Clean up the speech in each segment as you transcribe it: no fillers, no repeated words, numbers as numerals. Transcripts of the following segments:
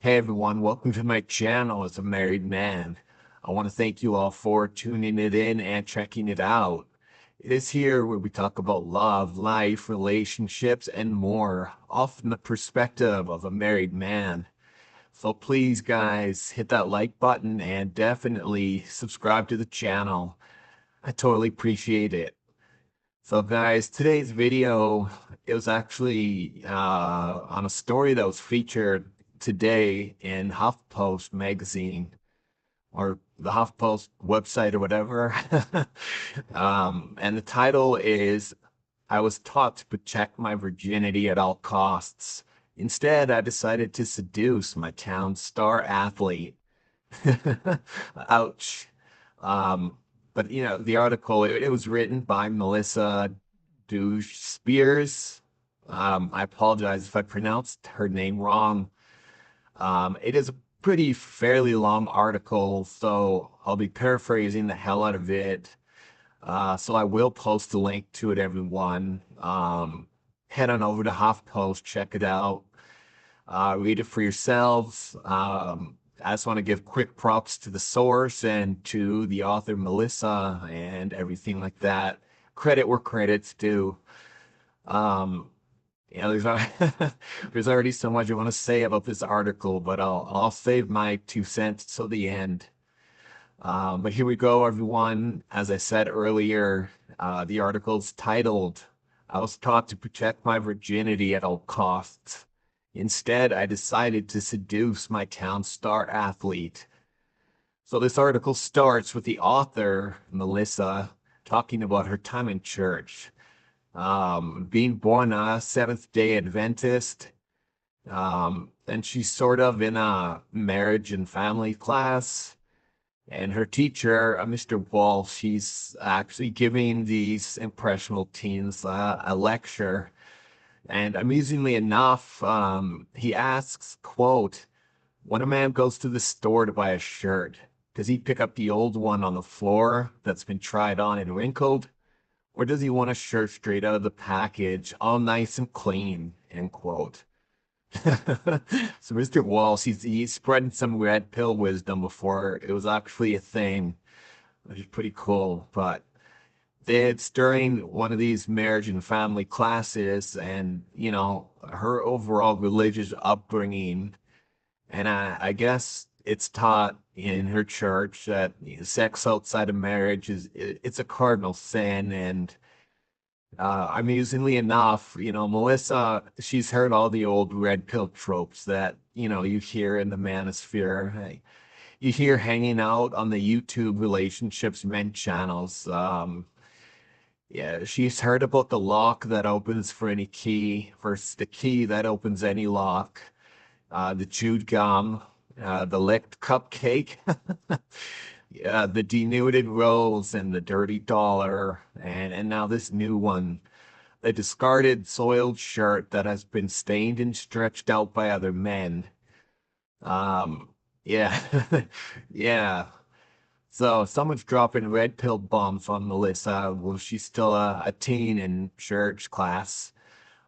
Hey everyone, welcome to my channel as a married man. I want to thank you all for tuning it in and checking it out. It is here where we talk about love, life, relationships, and more, all from the perspective of a married man. So please, guys, hit that like button and definitely subscribe to the channel. I totally appreciate it. So guys, today's video is actually on a story that was featured today in HuffPost magazine or the HuffPost website or whatever. And the title is, I was taught to protect my virginity at all costs. Instead, I decided to seduce my town's star athlete. Ouch. Um, but the article, it was written by Melissa Duge Spiers. I apologize if I pronounced her name wrong. It is a pretty fairly long article, so I'll be paraphrasing the hell out of it. So I will post a link to it, everyone. Head on over to HuffPost, check it out. Read it for yourselves. I just want to give quick props to the source and to the author, Melissa, and everything like that. Credit where credit's due. Um, there's already so much I want to say about this article, but I'll save my 2 cents till the end. But here we go, everyone. As I said earlier, the article's titled, I was taught to protect my virginity at all costs. Instead, I decided to seduce my town star athlete. So this article starts with the author, Melissa, talking about her time in church. Being born a Seventh-day Adventist, and she's sort of in a marriage and family class. And her teacher, Mr. Walsh, she's actually giving these impressionable teens a lecture. And amusingly enough, he asks, quote, when a man goes to the store to buy a shirt, does he pick up the old one on the floor that's been tried on and wrinkled? Or does he want a shirt straight out of the package, all nice and clean, end quote. So Mr. Walsh, he's spreading some red pill wisdom before it was actually a thing, which is pretty cool. But it's during one of these marriage and family classes, and her overall religious upbringing, and I guess it's taught in her church that sex outside of marriage it's a cardinal sin. And amusingly enough, Melissa, she's heard all the old red pill tropes that, you hear in the manosphere. Hey, you hear hanging out on the YouTube relationships men channels. Yeah, she's heard about the lock that opens for any key versus the key that opens any lock, the chewed gum, the licked cupcake, yeah, the denuded rose and the dirty dollar, and now this new one, a discarded, soiled shirt that has been stained and stretched out by other men. Um, yeah, yeah. So someone's dropping red pill bombs on Melissa. Well, she's still a teen in church class.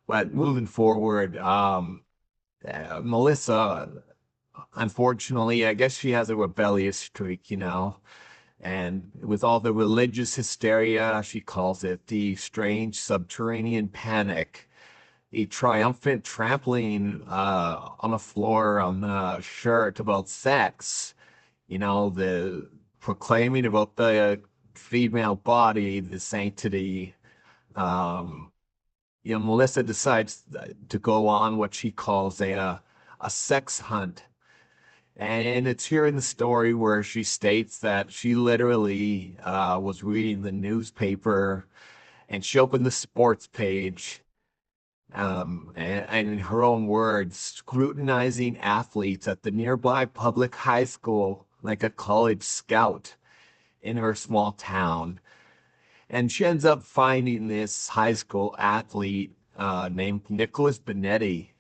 But moving forward, Melissa, unfortunately, I guess she has a rebellious streak. And with all the religious hysteria, she calls it the strange subterranean panic, a triumphant trampling on the floor on the shirt about sex, the proclaiming about the female body, the sanctity. Um, Melissa decides to go on what she calls a sex hunt. And it's here in the story where she states that she literally was reading the newspaper and she opened the sports page, and in her own words, scrutinizing athletes at the nearby public high school like a college scout in her small town. And she ends up finding this high school athlete named Nicholas Benetti.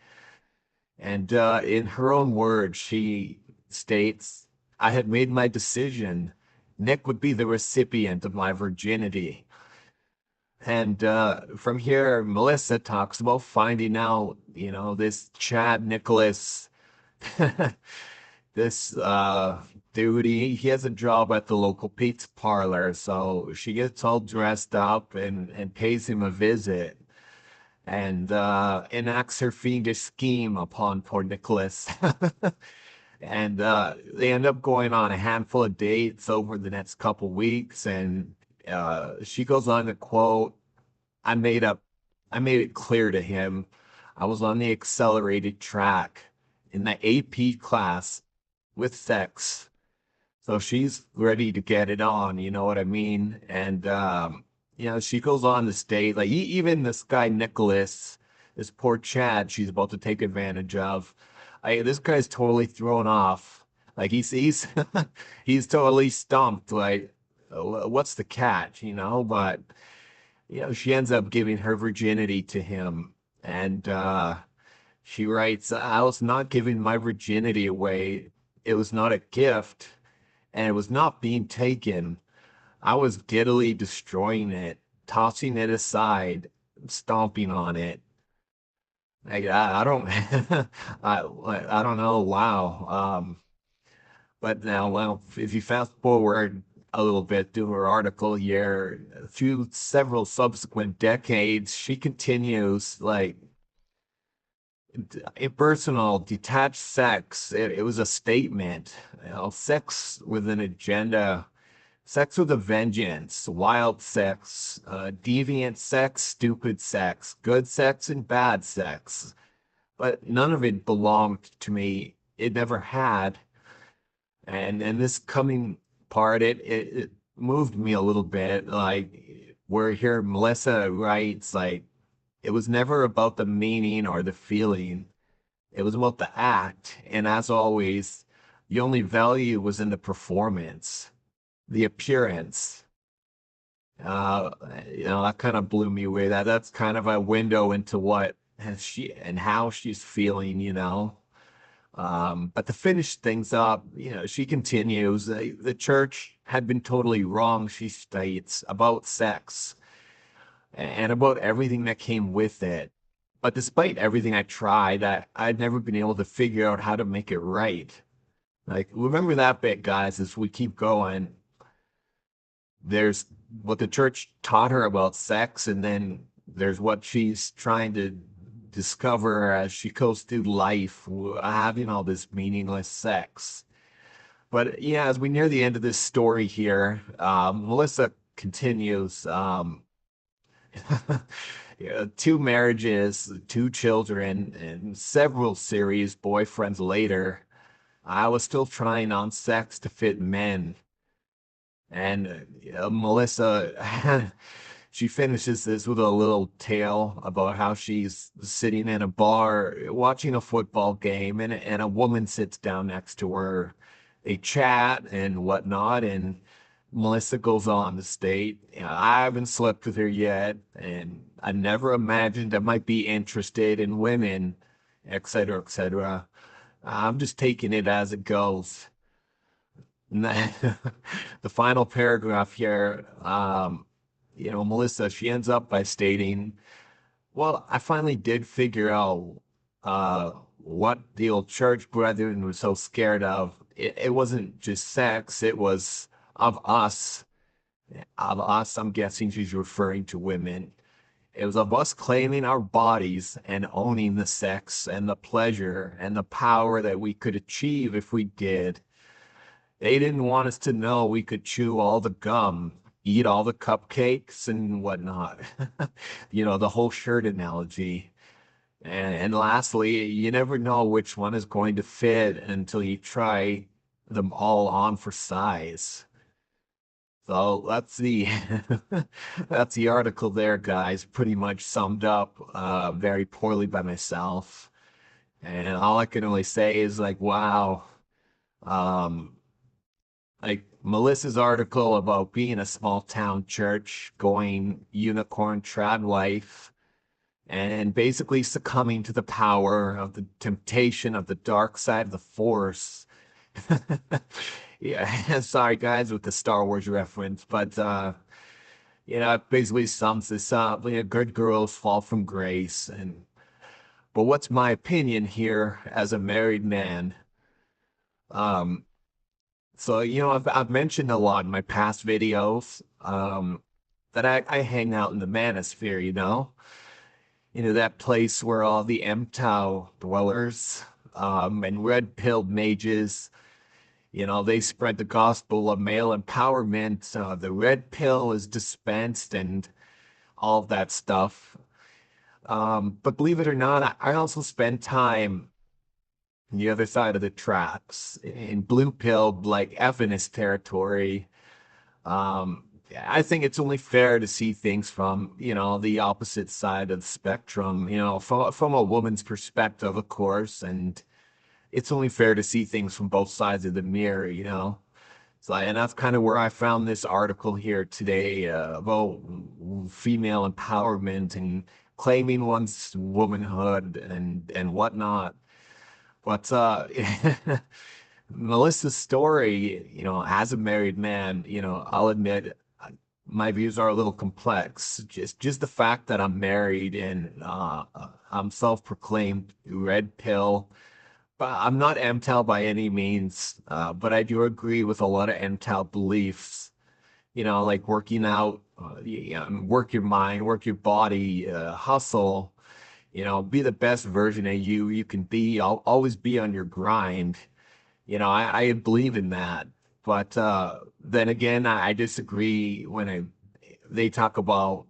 And in her own words, she states, I had made my decision. Nick would be the recipient of my virginity. And from here, Melissa talks about finding out, this Chad Nicholas This dude, he has a job at the local pizza parlor, so she gets all dressed up and pays him a visit and enacts her fiendish scheme upon poor Nicholas. And they end up going on a handful of dates over the next couple weeks, and she goes on to quote, I made up, I made it clear to him I was on the accelerated track in the AP class with sex. So she's ready to get it on, you know what I mean? And she goes on to state, like, even this guy Nicholas, this poor Chad, she's about to take advantage of. This guy's totally thrown off. Like he's he's totally stumped. Like, what's the catch, you know? But she ends up giving her virginity to him, and she writes, "I was not giving my virginity away. It was not a gift." And it was not being taken. I was giddily destroying it, tossing it aside, stomping on it. I don't, I don't know. Wow. But now, well, if you fast forward a little bit through her article here, through several subsequent decades, she continues like impersonal, detached sex. It was a statement, sex with an agenda. Sex with a vengeance, wild sex, deviant sex, stupid sex, good sex, and bad sex. But none of it belonged to me. It never had. And this coming part, it moved me a little bit. Like, where here Melissa writes, like, it was never about the meaning or the feeling. It was about the act. And as always, the only value was in the performance, the appearance. Uh, that kind of blew me away. That's kind of a window into what has she and how she's feeling, you know. But to finish things up, she continues, the church had been totally wrong, she states, about sex and about everything that came with it. But despite everything I tried, I'd never been able to figure out how to make it right. Like, remember that bit, guys, as we keep going. There's what the church taught her about sex, and then there's what she's trying to discover as she goes through life, having all this meaningless sex. But yeah, as we near the end of this story here, Melissa continues. Yeah, two marriages, two children, and several serious boyfriends later, I was still trying on sex to fit men. And Melissa, she finishes this with a little tale about how she's sitting in a bar watching a football game, and a woman sits down next to her. They chat and whatnot, and Melissa goes on to state, I haven't slept with her yet, and I never imagined I might be interested in women, etc., etc. I'm just taking it as it goes. And then the final paragraph here, Melissa, she ends up by stating, well, I finally did figure out what the old church brethren was so scared of. It wasn't just sex, it was of us. Of us, I'm guessing she's referring to women. It was of us claiming our bodies and owning the sex and the pleasure and the power that we could achieve if we did. They didn't want us to know we could chew all the gum, eat all the cupcakes and whatnot. The whole shirt analogy. And lastly, you never know which one is going to fit until you try them all on for size. So that's the that's the article there, guys. Pretty much summed up very poorly by myself. And all I can really say is like, wow. Um, like Melissa's article about being a small town church going unicorn trad life and basically succumbing to the power of the temptation of the dark side of the force. Yeah, sorry guys with the Star Wars reference, but it basically sums this up. Good girls fall from grace, and But what's my opinion here as a married man? Um, so, I've mentioned a lot in my past videos, that I hang out in the manosphere, that place where all the MTOW dwellers, and red-pilled mages, they spread the gospel of male empowerment. The red pill is dispensed and all of that stuff. But believe it or not, I also spend time on the other side of the tracks in blue pill, like Evanist territory. Um, I think it's only fair to see things from, the opposite side of the spectrum, from a woman's perspective, of course, and it's only fair to see things from both sides of the mirror. So, and that's kind of where I found this article here today, about female empowerment and claiming one's womanhood and whatnot. But Melissa's story, as a married man, I'll admit my views are a little complex. Just the fact that I'm married and I'm self-proclaimed red pill. But I'm not MTAL by any means, but I do agree with a lot of MTAL beliefs. Like working out, work your mind, work your body, hustle. Be the best version of you can be. Always be on your grind. I believe in that. But then again, I disagree when they talk about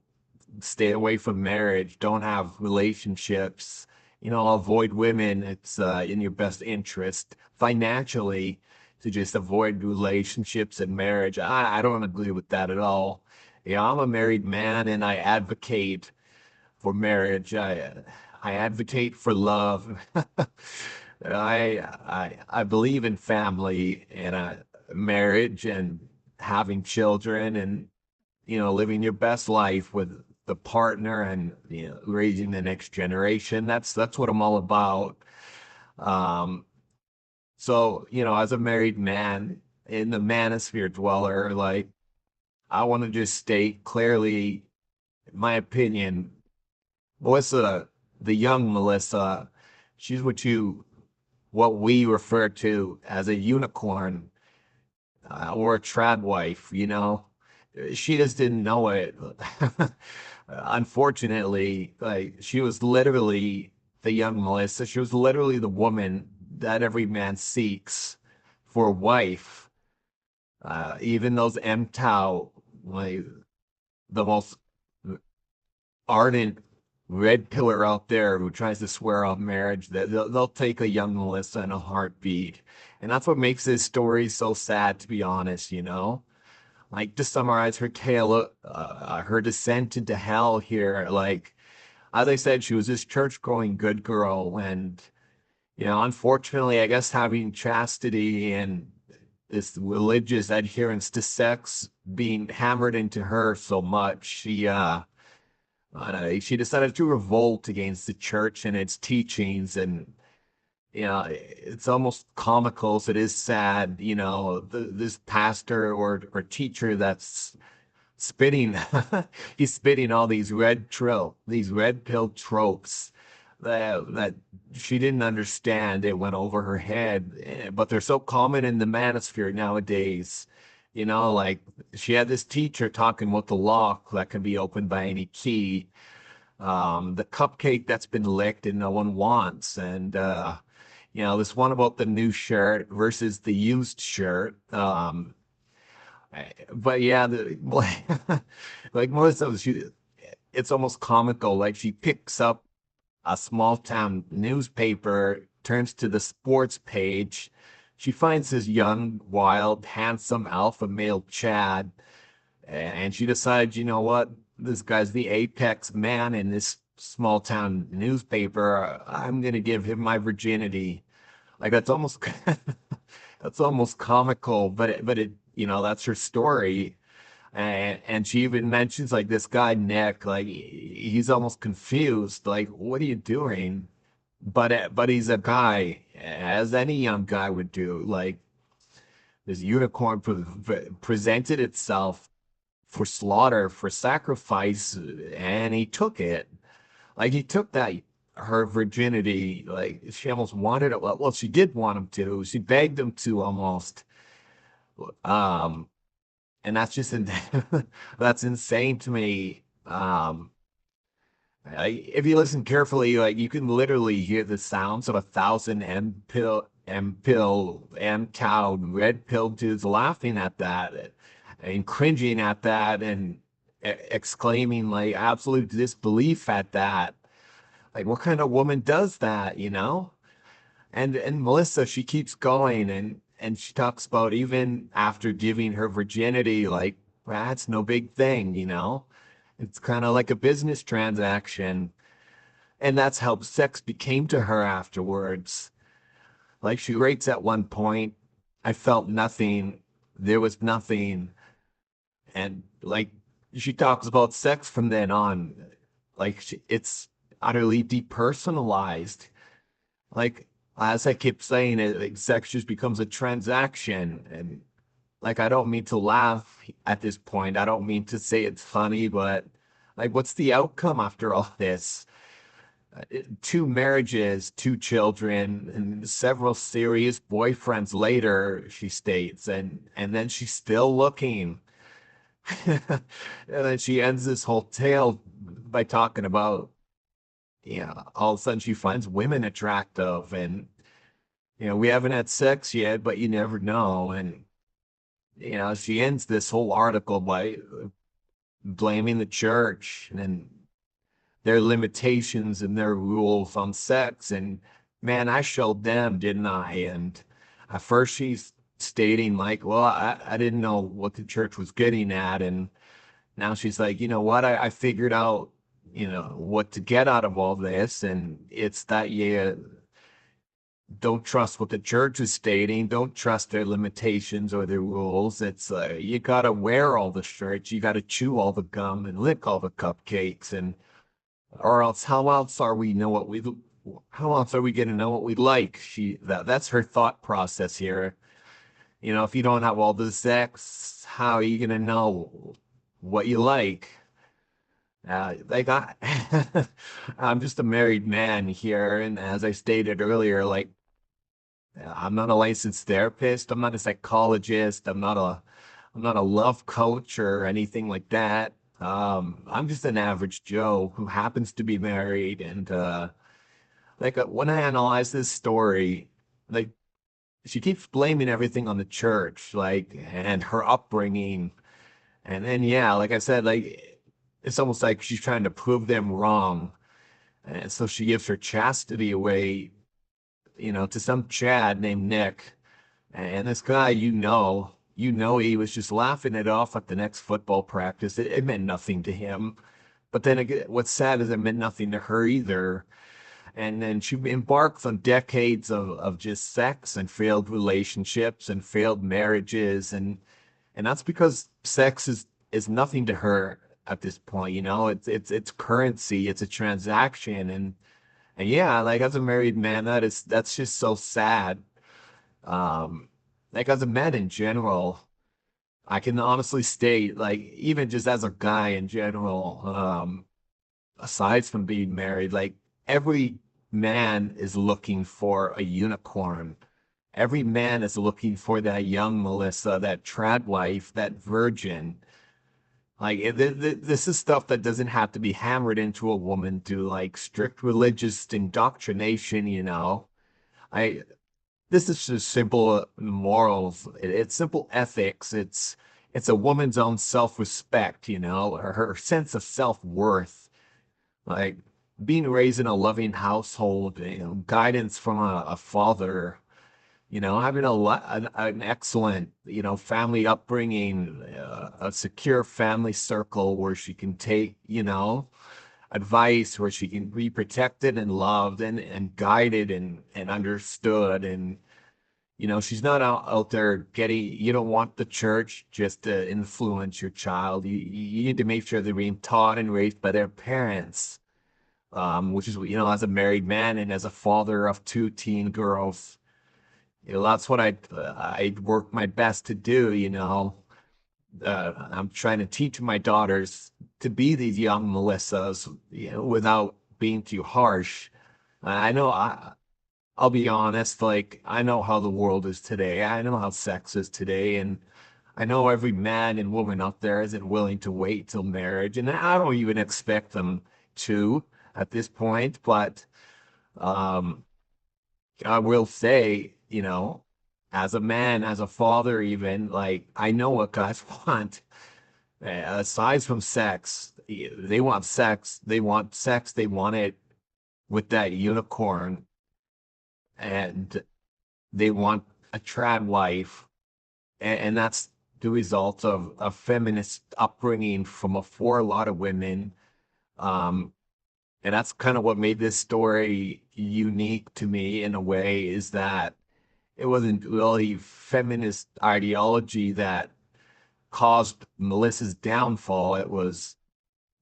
stay away from marriage, don't have relationships, avoid women. It's in your best interest financially to just avoid relationships and marriage. I don't agree with that at all. I'm a married man and I advocate for marriage. I advocate for love. I believe in family and marriage and having children and living your best life with the partner and raising the next generation. That's what I'm all about. Um, so as a married man in the manosphere dweller, like I want to just state clearly my opinion. Melissa, the young Melissa, she's what we refer to as a unicorn, or a trad wife. She just didn't know it. Unfortunately, like she was literally the young Melissa. She was literally the woman that every man seeks for a wife. Even those MTOW, like the most ardent red pillar out there who tries to swear off marriage, they'll take a young Melissa in a heartbeat. And that's what makes this story so sad, to be honest. Like to summarize her tale, her descent into hell here, like as I said, she was this church-going good girl, and unfortunately, I guess having chastity and this religious adherence to sex being hammered into her so much, she decided to revolt against the church and its teachings, and it's almost comical. So it is sad, this pastor or teacher that's spitting, he's spitting all these red pill tropes that she didn't understand. It went over her head, but they're so common in the manosphere nowadays. Like she had this teacher talking about the lock that can be opened by any key, the cupcake that's been licked and no one wants, and this one about the new shirt versus the used shirt. But yeah, like Melissa, it's almost comical. Like she picks up a small town newspaper, turns to the sports page. She finds this young, wild, handsome alpha male Chad, and she decides, you know what? This guy's the apex man in this small town newspaper. I'm gonna give him my virginity. Like that's almost that's almost comical, but that's her story. And she even mentions like this guy Nick, like he's almost confused, like what are you doing? But he's a guy, as any young guy would do. Like this unicorn presented itself for slaughter, for sacrifice, and he took it. Like he took that. her virginity. Like she almost wanted it. Well, she did want him to. She begged him to almost. Um, and that's just that's insane to me. If you listen carefully, like you can literally hear the sounds of 1,000 M cow, red pill dudes laughing at that and cringing at that and exclaiming like absolute disbelief at that. Like, what kind of woman does that, you know? And Melissa, she keeps going and she talks about even after giving her virginity, like, that's no big thing, you know? It's kind of like a business transaction. And that's how sex became to her afterwards. Like she writes at one point, I felt nothing. There was nothing. And like she talks about sex from then on. Like it's utterly depersonalized. Like as I keep saying it, like, sex just becomes a transaction. And like I don't mean to laugh at this point. I don't mean to say it's funny, but like what's the outcome after all this? Two marriages, two children, and several serious boyfriends later, she states, and then she's still looking. And then she ends this whole tale by talking about, all of a sudden she finds women attractive, and we haven't had sex yet, but you never know. And she ends this whole article by blaming the church and their limitations and their rules on sex. And man, I showed them, didn't I? And at first she's stating like, well, I didn't know what the church was getting at. And now she's like, you know what? I figured out, what to get out of all this. And it's that you don't trust what the church is stating. Don't trust their limitations or their rules. It's you got to wear all the shirts. You got to chew all the gum and lick all the cupcakes. And or else how else are we going to know what we like? That's her thought process here. If you don't have all the sex, how are you going to know what you like? Like I'm just a married man here, and as I stated earlier, like I'm not a licensed therapist, I'm not a psychologist, I'm not a love coach or anything like that. I'm just an average Joe who happens to be married, and when I analyze this story, like she keeps blaming everything on the church, like and her upbringing, and then yeah, like I said, like it's almost like she's trying to prove them wrong, and so she gives her chastity away, to some Chad named Nick. And this guy, he was just laughing it off at the next football practice. It meant nothing to him. But then again, what's sad is it meant nothing to her either. And then she embarks on decades of just sex and failed relationships and failed marriages. And that's because sex is nothing to her at this point. It's currency, it's a transaction. And yeah, like as a married man, that's just so sad. Um, like as a man in general, I can honestly state, like, even just as a guy in general, aside from being married, like every man is looking for a unicorn. Every man is looking for that young Melissa, that trad wife, that virgin. Like this is stuff that doesn't have to be hammered into a woman through like strict religious indoctrination. I This is just simple morals. It's simple ethics. It's a woman's own self-respect, her sense of self-worth. Like being raised in a loving household, guidance from a father, having an excellent, family upbringing, a secure family circle where she can take, advice, where she can be protected and loved and guided and understood. And she's not out there you don't want the church just to influence your child. You need to make sure they're being taught and raised by their parents, which is, as a married man and as a father of two teen girls, that's what I work my best to do. I'm trying to teach my daughters to be these young Melissas, without being too harsh. I know I'll be honest, like I know how the world is today. I know how sex is today, and I know every man and woman out there isn't willing to wait till marriage, and I don't even expect them to at this point, but um I will say, as a man, as a father, even, like, I know what guys want. Aside from sex, they want sex. They want sex. They want it with that unicorn, and they want a trad wife. And that's the result of a feminist upbringing for a lot of women. Um, and that's kind of what made this story unique to me in a way, is that it wasn't really feminist ideology that caused Melissa's downfall. It was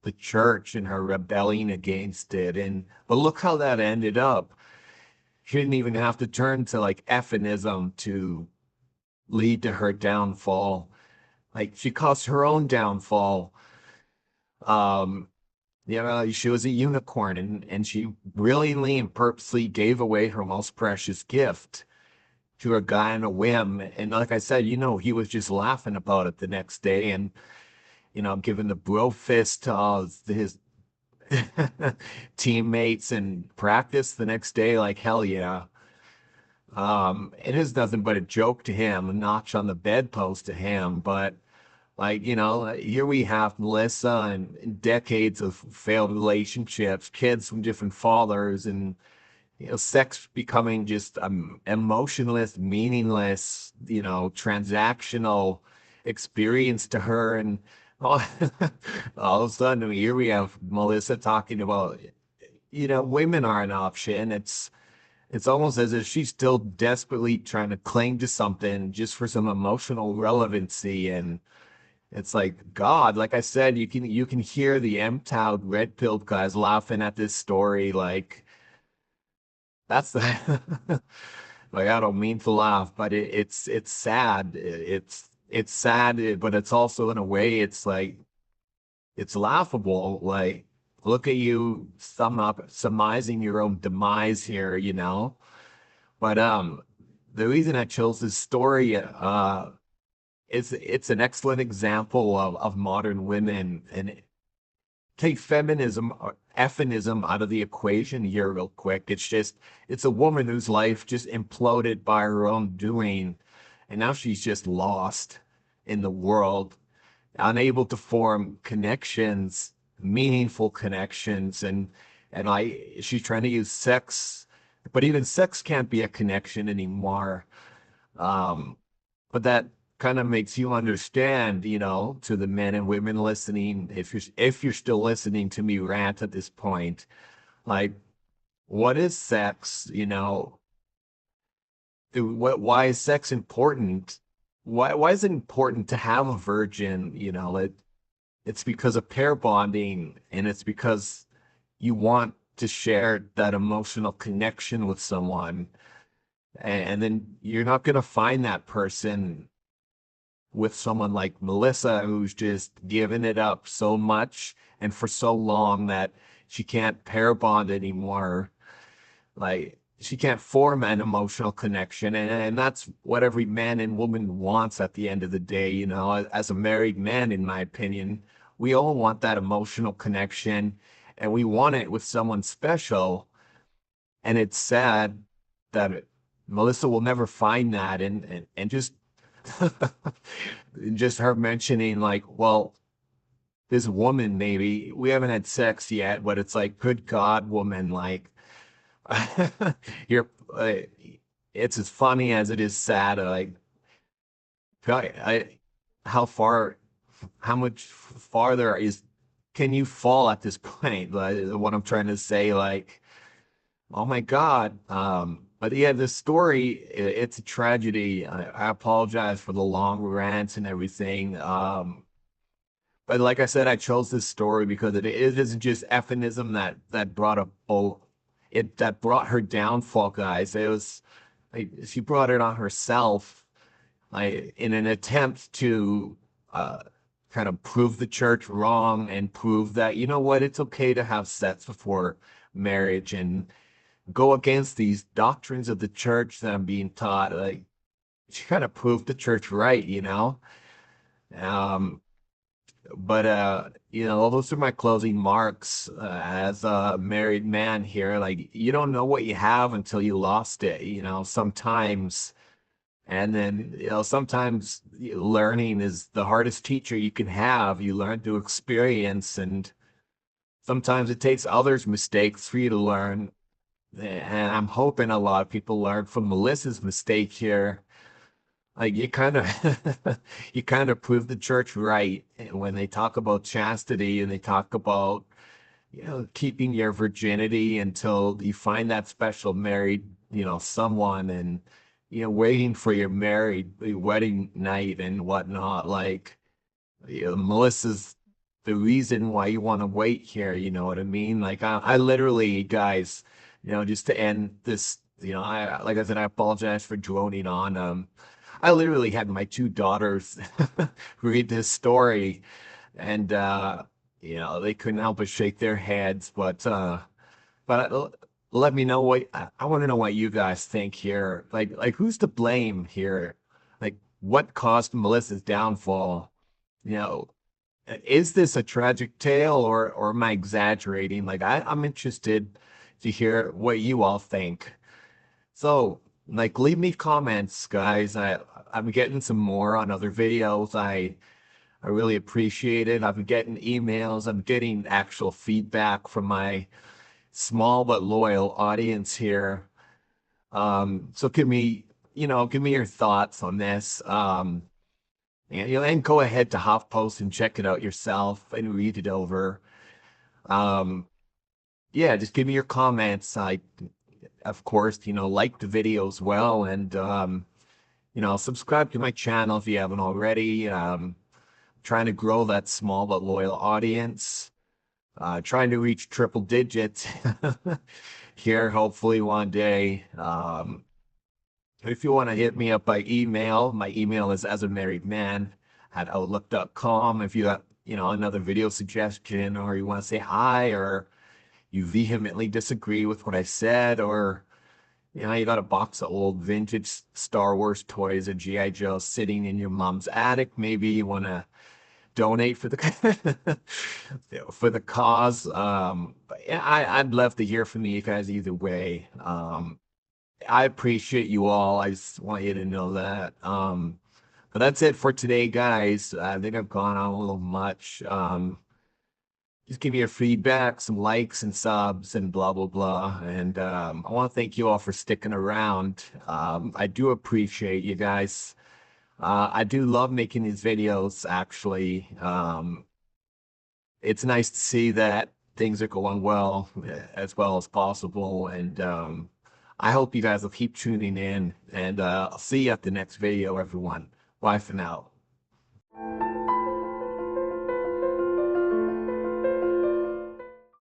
the church and her rebelling against it. And but look how that ended up. She didn't even have to turn to like feminism to lead to her downfall. Like she caused her own downfall. Um, she was a unicorn, and she brilliantly and purposely gave away her most precious gift to a guy on a whim. And like I said, he was just laughing about it the next day and, giving the bro fist to all his teammates and practice the next day. Like, hell yeah. It is nothing but a joke to him, a notch on the bedpost to him. But like, here we have Melissa and decades of failed relationships, kids from different fathers, and sex becoming just emotionless, meaningless, transactional experience to her. And all, all of a sudden, here we have Melissa talking about, women are an option. It's almost as if she's still desperately trying to cling to something just for some emotional relevancy. And it's like, God, like I said, you can hear the M-Town red pilled guys laughing at this story, like that's the like I don't mean to laugh, but it's sad. It's sad, but it's also in a way it's like it's laughable. Like look at you surmising your own demise here, But the reason I chose this story it's an excellent example of modern women, and take feminism or feminism out of the equation here real quick. It's a woman whose life just imploded by her own doing, and now she's just lost in the world, unable to form connections, meaningful connections, and she's trying to use sex, but even sex can't be a connection anymore. Um, but that kind of makes you understand, to the men and women listening, if you're still listening to me rant at this point, like what is sex? Why is sex important? Why is it important to have a virgin? It's because of pair bonding, and it's because you want to share that emotional connection with someone. And then you're not going to find that person with someone like Melissa, who's just given it up so much and for so long that she can't pair bond anymore. Like she can't form an emotional connection. And that's what every man and woman wants at the end of the day. As a married man, in my opinion, we all want that emotional connection, and we want it with someone special. And it's sad that Melissa will never find that. And just her mentioning like, well, this woman, maybe we haven't had sex yet, but it's like, good God, woman, like you're, it's as funny as it is sad. Like, I, how far, how much farther can you fall at this point? Like, what I'm trying to say, like, oh my God. But yeah, the story, it's a tragedy. I apologize for the long rants and everything. But like I said, I chose this story because it isn't just feminism that brought up it that brought her downfall, guys. It was like she brought it on herself, like in an attempt to uh kind of prove the church wrong and prove that, you know what, it's okay to have sex before marriage, and go against these doctrines of the church that I'm being taught. Like, you gotta prove the church right, you know? Um, but those are my closing marks as a married man here. Like, you don't know what you have until you lost it, sometimes. And then, sometimes learning is the hardest teacher you can have. You learn through experience, and sometimes it takes others' mistakes for you to learn. And I'm hoping a lot of people learn from Melissa's mistake here. Like, you kind of prove the church right when they talk about chastity, and they talk about, keeping your virginity until you find that special married, someone, and, waiting for your married wedding night and whatnot. Like, Melissa's the reason why you want to wait here. You know what I mean? Like, I literally, guys, just to end this, like I said, I apologize for droning on. I literally had my two daughters read this story, and they couldn't help but shake their heads. But let me know what I want to know what you guys think here. Like who's to blame here? Like, what caused Melissa's downfall? You know, is this a tragic tale, or am I exaggerating? Like, I'm interested to hear what you all think. So, like, leave me comments, guys. I'm getting some more on other videos. I really appreciate it. I've been getting emails. I'm getting actual feedback from my small but loyal audience here. So give me your thoughts on this. And go ahead to HuffPost and check it out yourself and read it over. Um, yeah, just give me your comments. I, of course, like the video as well, and subscribe to my channel if you haven't already. Trying to grow that small but loyal audience. Trying to reach triple digits here, hopefully one day. If you want to hit me up by email, my email is asamarriedman@outlook.com. If you have, another video suggestion, or you want to say hi, or you vehemently disagree with what I said, or you got a box of old vintage Star Wars toys and GI Joe sitting in your mom's attic, maybe you want to donate for the for the cause. But yeah, I'd love to hear from you guys either way. I appreciate you all. I just want you to know that. But that's it for today, guys. I think I've gone on a little much. Just give me your feedback, some likes and subs, and blah blah blah. And I want to thank you all for sticking around. I do appreciate you guys. I do love making these videos, actually. It's nice to see that things are going as well as possible. And I hope you guys will keep tuning in. And I'll see you at the next video, everyone. Bye for now.